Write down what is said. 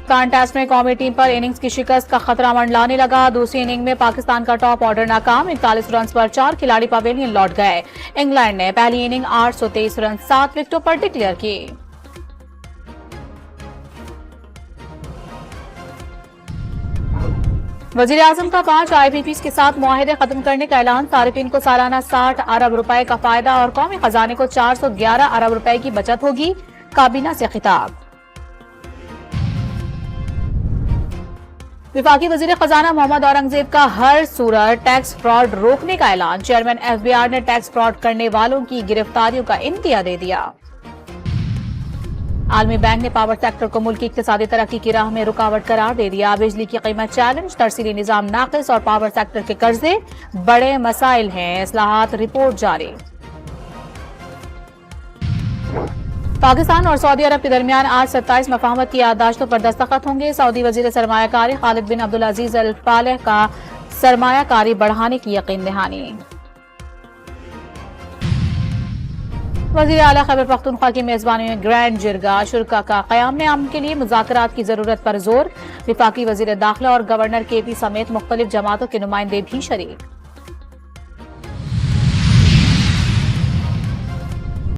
कान test में कौमी team पर इनिंग्स की शिकस्त का खतरा मंडलाने लगा। दूसरी इनिंग में पाकिस्तान का टॉप ऑर्डर नाकाम, 41 रन पर 4 खिलाड़ी पवेलियन लौट गए। इंग्लैंड ने पहली इनिंग 823 रन 7 विकेटों पर डिक्लेयर की। वजीर आजम का 5 IPPs के साथ मुआहिदे खत्म करने का ऐलान। सारिफिन को सालाना 60 अरब रुपए का फायदा और कौमी खजाने को 411 अरब रुपए की बचत होगी। काबीना से खिताब। विफाकी वजीर खजाना मोहम्मद औरंगजेब का हर सूरत टैक्स फ्रॉड रोकने का ऐलान। चेयरमैन FBR ने टैक्स फ्रॉड करने वालों की गिरफ्तारियों का इंतिया दे दिया। आलमी बैंक ने पावर सेक्टर को मुल्क की इक्तिसादी तरक्की की राह में रुकावट करार दे दिया। बिजली की कीमत चैलेंज, तरसीली निजाम नाकिस और पावर सेक्टर के कर्जे बड़े मसाइल हैं। इस्लाहात रिपोर्ट जारी। पाकिस्तान और सऊदी अरब के दरमियान आज 27 मफाहमत की याददाश्तों पर दस्तखत होंगे। सऊदी वजीर सरमायाकारी खालिद बिन अब्दुल अजीज अल फालेह का सरमायाकारी बढ़ाने की यकीन दहानी। वजीर आला खैबर पख्तूनख्वा की मेजबानी में ग्रैंड जिरगा शुरा का क़याम अमन के लिए मुज़ाकरात की जरूरत पर जोर। विफाकी वजीर दाखिला और गवर्नर KP समेत मुख्तलिफ जमातों के नुमाइंदे भी शरीक।